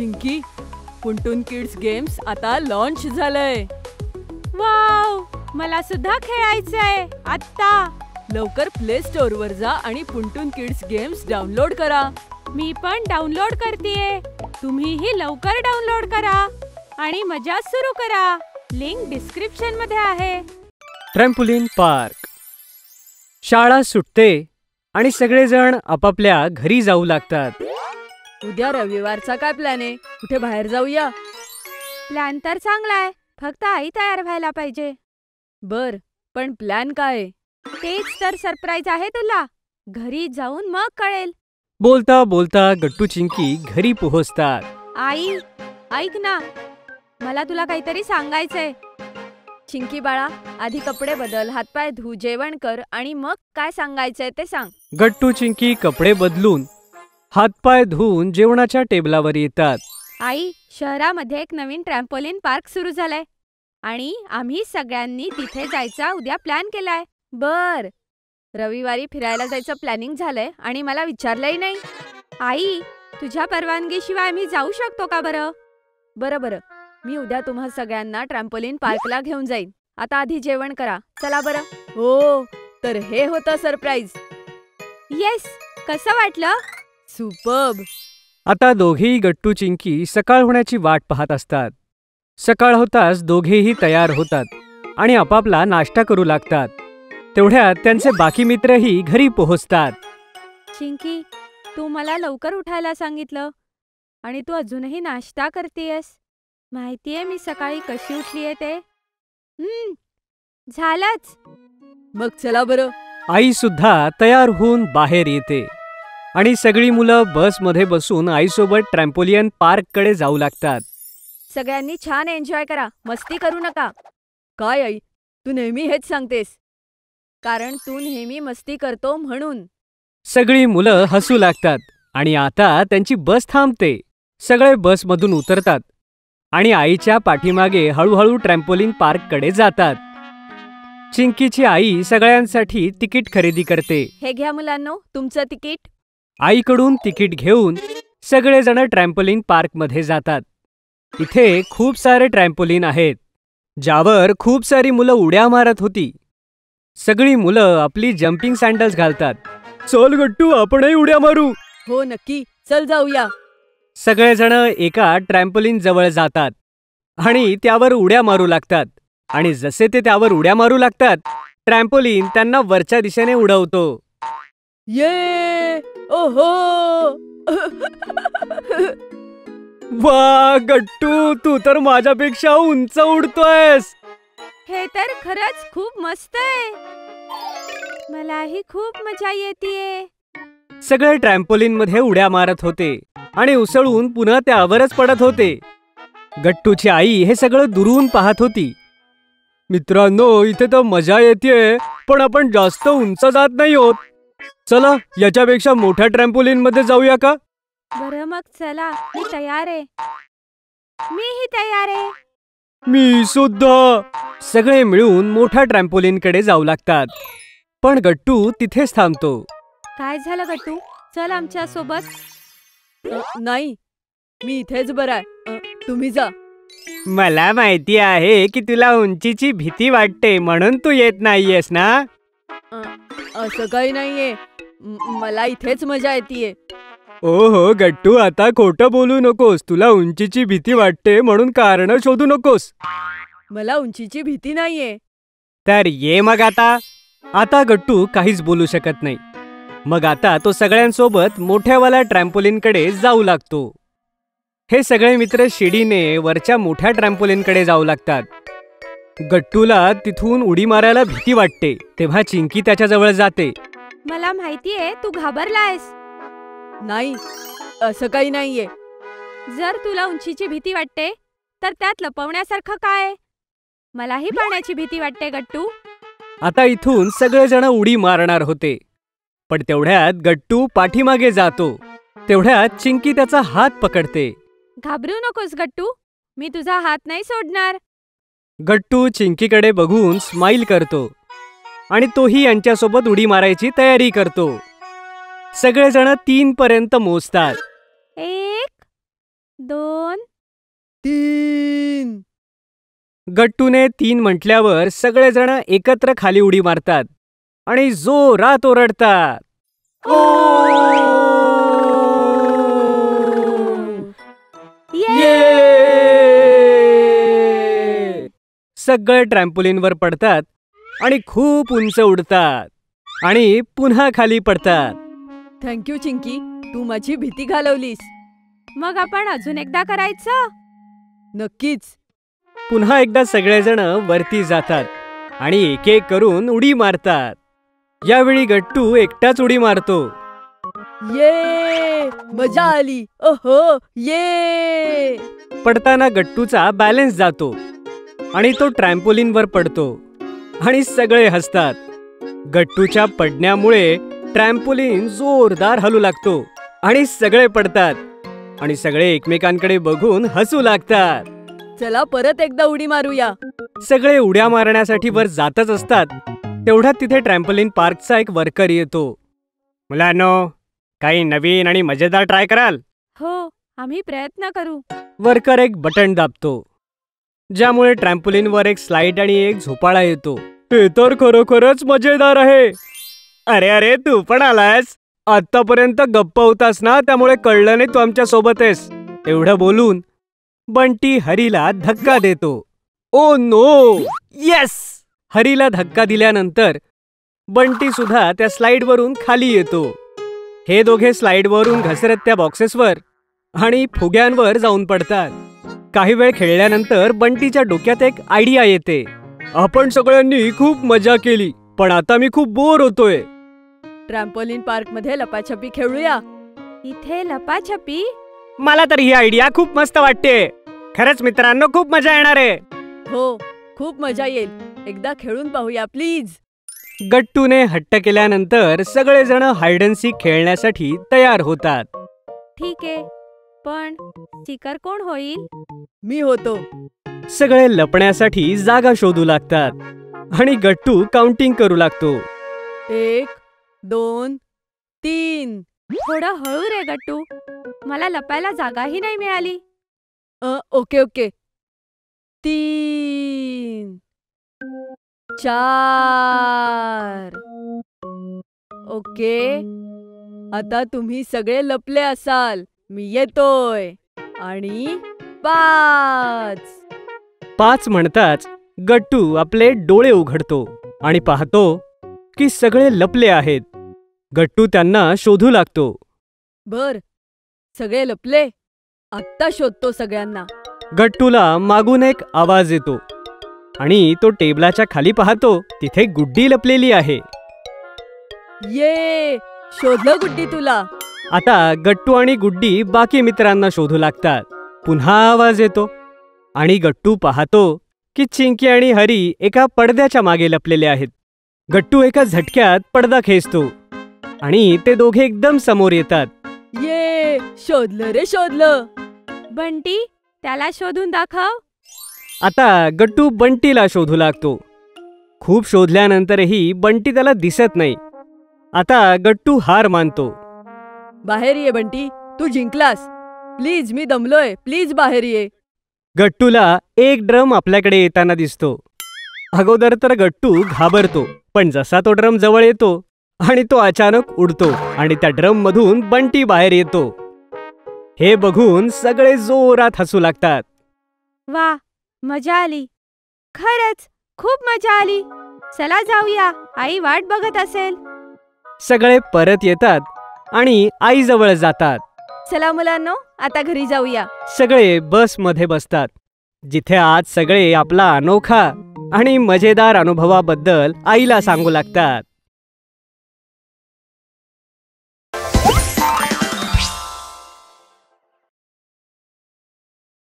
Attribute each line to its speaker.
Speaker 1: Chinki, पुंटून kids games आता launch झालंय. Wow, मला सुद्धा खेळायचंय आता. लवकर प्ले स्टोअर वर जा आणि पुंटून किड्स गेम्स डाउनलोड करा. मी पण डाउनलोड करतेय. तुम्हीही लवकर डाउनलोड करा आणि मजा सुरू करा. लिंक डिस्क्रिप्शन मध्ये आहे.
Speaker 2: Trampoline park. शाळा सुटते आणि सगळेजण आपापल्या घरी जाऊ लागतात.
Speaker 1: उद्या रविवारचा काय प्लॅन आहे? कुठे बाहेर जाऊया?
Speaker 3: प्लॅन तर चांगला आहे, फक्त आई तयार व्हायला पाहिजे.
Speaker 1: बर, पण प्लॅन काय?
Speaker 3: तेच तर सरप्राईज आहे तुला. घरी जाऊन मग कळेल.
Speaker 2: बोलता बोलता गट्टू चिंकी घरी पोहोचतात.
Speaker 3: आई, ऐक ना, मला तुला काहीतरी सांगायचंय.
Speaker 1: चिंकी बाळा, आधी कपडे बदल, हातपाय धु, जेवण कर आणि मग काय सांगायचंय ते सांग.
Speaker 2: गट्टू चिंकी कपडे बदलून हातपाय धुवून जेवणाच्या टेबलावर येतात.
Speaker 3: आई, शहरामध्ये एक नवीन ट्रॅम्पोलिन पार्क सुरू झालाय आणि आम्ही सगळ्यांनी तिथे जायचा उद्या प्लॅन केलाय.
Speaker 1: बर, रविवारी फिरायला जायचं प्लॅनिंग झालंय आणि मला विचारलंही नाही.
Speaker 3: आई, तुझ्या परवानगीशिवाय आम्ही जाऊ शकतो का बरं?
Speaker 1: बरं, मी उद्या तुम्हा सगळ्यांना ट्रॅम्पोलिन पार्कला घेऊन जाईन. आता आधी जेवण करा. चला बरं. हो, तर हे होतं सरप्राईज.
Speaker 3: येस, कसं वाटलं?
Speaker 1: सुपर्ब.
Speaker 2: आता दोघेही गट्टू चिंकी सकाळ होण्याची वाट पाहत असतात. सकाळ होताच दोघेही तयार होतात आणि आपापला नाश्ता करू लागतात. तेवढ्यात त्यांचे बाकी मित्रही घरी पोहोचतात.
Speaker 3: चिंकी, तू मला लवकर उठायला सांगितलं आणि तू अजूनही नाश्ता करतेयस. माहितीये मी सकाळी कशी उठलीये ते? झालंच.
Speaker 1: मग चला बरं.
Speaker 2: आई सुद्धा तयार होऊन बाहेर येते आणि सगळी मुलं बसमध्ये बसून आईसोबत ट्रॅम्पोलियन पार्ककडे जाऊ लागतात.
Speaker 1: सगळ्यांनी छान एन्जॉय करा, मस्ती करू नका. काय आई, तू नेहमी हेच सांगतेस? कारण तू नेहमी मस्ती करतो म्हणून.
Speaker 2: सगळी मुलं हसू लागतात आणि आता त्यांची बस थांबते. सगळे बसमधून उतरतात आणि आईच्या पाठीमागे हळूहळू ट्रॅम्पोलिन पार्ककडे जातात. चिंकीची आई सगळ्यांसाठी तिकीट खरेदी करते.
Speaker 1: हे घ्या मुलांनो, तुमचं तिकीट.
Speaker 2: आईकडून तिकीट घेऊन सगळेजण ट्रॅम्पोलिन पार्कमध्ये जातात. इथे खूप सारे ट्रॅम्पोलिन आहेत, ज्यावर खूप सारी मुलं उड्या मारत होती. सगळी मुलं आपली जम्पिंग सँडल्स घालतात. चल गट्टू, आपणही उड्या मारू.
Speaker 1: हो नक्की, चल जाऊया.
Speaker 2: सगळेजण एका ट्रॅम्पोलिन जवळ जातात आणि त्यावर उड्या मारू लागतात. आणि जसे ते त्यावर उड्या मारू लागतात, ट्रॅम्पोलिन त्यांना वरच्या दिशेने उडवतो.
Speaker 1: ये, ओहो.
Speaker 2: वा गट्टू, तू तर माझ्यापेक्षा उंच उडतोयस.
Speaker 3: हे तर खरंच खूप मस्त आहे. मलाही खूप मजा येतेय.
Speaker 2: सगळे ट्रॅम्पोलिन मध्ये उड्या मारत होते आणि उसळून पुन्हा त्यावरच पडत होते. गट्टूची आई हे सगळं दुरून पाहत होती. मित्रांनो, इथे तर मजा येतेय, पण आपण जास्त उंच जात नाही आहोत. चला याच्यापेक्षा मोठ्या ट्रॅम्पोलिन मध्ये जाऊया का?
Speaker 3: बरं मग चला, मी तयार आहे. मीही तयार आहे.
Speaker 2: मी सुद्धा. सगळे मिळून मोठ्या ट्रॅम्पोलिनकडे जाऊ लागतात, पण गट्टू तिथेच थांबतो.
Speaker 3: काय झालं गट्टू? चल आमच्या सोबत.
Speaker 1: नाही, मी इथेच बरं आहे. तुम्ही जा.
Speaker 2: मला माहिती आहे की तुला उंचीची भीती वाटते, म्हणून तू येत नाहीयेस ना?
Speaker 1: असं काही नाहीये, मला इथेच मजा येतेय.
Speaker 2: ओहो गट्टू, आता खोटं बोलू नकोस. तुला उंचीची भीती वाटते म्हणून कारण शोधू नकोस.
Speaker 1: मला उंचीची भीती नाहीये.
Speaker 2: तर ये मग आता. आता गट्टू काहीच बोलू शकत नाही. मग आता तो सगळ्यांसोबत मोठ्यावाल्या ट्रॅम्पोलिनकडे जाऊ लागतो. हे सगळे मित्र शिडीने वरच्या मोठ्या ट्रॅम्पोलिनकडे जाऊ लागतात. गट्टूला तिथून उडी मारायला भीती वाटते, तेव्हा चिंकी त्याच्याजवळ जाते.
Speaker 3: मला माहितीये तू घाबरलायस.
Speaker 1: नाही, असं काही नाहीये.
Speaker 3: जर तुला उंचीची भीती वाटते तर त्यात लपवण्यासारखं काय? मलाही पाण्याची भीती वाटते गट्टू.
Speaker 2: आता इथून सगळेजण उडी मारणार होते, पण तेवढ्यात गट्टू पाठीमागे जातो. तेवढ्यात चिंकी त्याचा हात पकडते.
Speaker 3: घाबरू नकोस गट्टू, मी तुझा हात नाही सोडणार.
Speaker 2: गट्टू चिंकीकडे बघून स्माइल करतो आणि तोही यांच्यासोबत उडी मारायची तयारी करतो. सगळेजण 3 पर्यंत मोजतात.
Speaker 3: 1 2
Speaker 1: 3.
Speaker 2: गट्टूने 3 म्हटल्यावर सगळेजण एकत्र खाली उडी मारतात आणि जोरात ओरडतात. सगळे ट्रॅम्पोलिनवर पडतात आणि खूप उंच उडतात आणि पुन्हा खाली पडतात.
Speaker 1: थँक्यू चिंकी, तू माझी भीती घालवलीस.
Speaker 3: मग आपण अजून एकदा करायचं?
Speaker 1: नक्कीच.
Speaker 2: पुन्हा एकदा सगळेजण वरती जातात आणि एक एक करून उडी मारतात. यावेळी गट्टू एकटाच उडी मारतो.
Speaker 1: ये मजा आली. ओहो ये.
Speaker 2: पडताना गट्टूचा बॅलन्स जातो आणि तो ट्रॅम्पोलिनवर पडतो आणि सगळे हसतात. गट्टूच्या पडण्यामुळे ट्रॅम्पोलिन जोरदार हलू लागतो आणि सगळे पडतात आणि सगळे एकमेकांकडे बघून हसू लागतात.
Speaker 1: चला परत एकदा उडी मारूया.
Speaker 2: सगळे उड्या मारण्यासाठी वर जातच असतात. तेवढ्यात तिथे ट्रॅम्पोलिन पार्कचा एक वर्कर येतो. मुलांनो, काही नवीन आणि मजेदार ट्राय कराल?
Speaker 3: हो, आम्ही प्रयत्न करू.
Speaker 2: वर्कर एक बटन दाबतो ज्यामुळे ट्रॅम्पोलिनवर एक स्लाइड आणि एक झोपाळा येतो. हे तर खरोखरच मजेदार आहे. अरे अरे, तू पण आलायस. आतापर्यंत गप्प होतास ना, त्यामुळे कळलं नाही तू आमच्या सोबत आहेस. एवढं बोलून बंटी हरीला धक्का देतो. Oh no. येस. हरीला धक्का दिल्यानंतर बंटी सुद्धा त्या स्लाइडवरून खाली येतो. हे दोघे स्लाइडवरून घसरत त्या बॉक्सेसवर आणि फुग्यांवर जाऊन पडतात. काही वेळ खेळल्यानंतर बंटीच्या डोक्यात एक आयडिया येते. आपण सगळ्यांनी खूप मजा केली, पण आता मी खूप बोर होतोय.
Speaker 1: ट्रॅम्पोलिन पार्क मध्ये लपाछपी खेळूया.
Speaker 3: इथे लपाछपी?
Speaker 2: मला तर ही आयडिया खूप मस्त वाटते. खरंच मित्रांनो, खूप मजा येणार आहे.
Speaker 1: हो, खूप मजा येईल. एकदा खेळून पाहूया प्लीज.
Speaker 2: गट्टूने हट्ट केल्यानंतर सगळेजण हाइड अँड सीक खेळण्यासाठी तयार होतात.
Speaker 3: ठीक आहे, पण स्टिकर कोण होईल?
Speaker 1: मी होतो.
Speaker 2: सगळे लपण्यासाठी जागा शोधू लागतात आणि गट्टू काउंटिंग करू लागतो.
Speaker 1: 1 2 3.
Speaker 3: थोडं हळू रे गट्टू, मला लपायला जागाही नाही मिळाली.
Speaker 1: Okay okay. 3 4. ओके, आता तुम्ही सगळे लपले असाल. मी येतोय. आणि 5
Speaker 2: म्हणताच गट्टू आपले डोळे उघडतो आणि पाहतो की सगळे लपले आहेत. गट्टू त्यांना शोधू लागतो.
Speaker 1: बर, सगळे लपले. आत्ता शोधतो सगळ्यांना.
Speaker 2: गट्टूला मागून एक आवाज येतो आणि तो टेबलाच्या खाली पाहतो. तिथे गुड्डी लपलेली आहे.
Speaker 1: ये, शोधलं गुड्डी तुला.
Speaker 2: आता गट्टू आणि गुड्डी बाकी मित्रांना शोधू लागतात. पुन्हा आवाज येतो आणि गट्टू पाहतो की चिंकी आणि हरी एका पडद्याच्या मागे लपलेले आहेत. गट्टू एका झटक्यात पडदा खेचतो आणि ते दोघे एकदम समोर येतात.
Speaker 1: ये, शोधलं रे शोधलं.
Speaker 3: बंटी, त्याला शोधून दाखव.
Speaker 2: आता गट्टू बंटीला शोधू लागतो. खूप शोधल्यानंतरही बंटी त्याला दिसत नाही. आता गट्टू हार मानतो.
Speaker 1: बाहेर ये बंटी, तू जिंकलास. प्लीज, मी दमलोय. प्लीज बाहेर ये.
Speaker 2: गट्टूला एक ड्रम आपल्याकडे येताना दिसतो. अगोदर तर गट्टू घाबरतो, पण जसा तो ड्रम जवळ येतो आणि तो अचानक उडतो आणि त्या ड्रम मधून बंटी बाहेर येतो. हे बघून सगळे जोरात हसू लागतात.
Speaker 3: वा, मजा आली. खरंच खूप मजा आली. चला जाऊया, आई वाट बघत असेल.
Speaker 2: सगळे परत येतात आणि आईजवळ जातात.
Speaker 1: चला मुलांनो, आता घरी जाऊया.
Speaker 2: सगळे बसमध्ये बसतात, जिथे आज सगळे आपला अनोखा आणि मजेदार अनुभवाबद्दल आईला सांगू लागतात.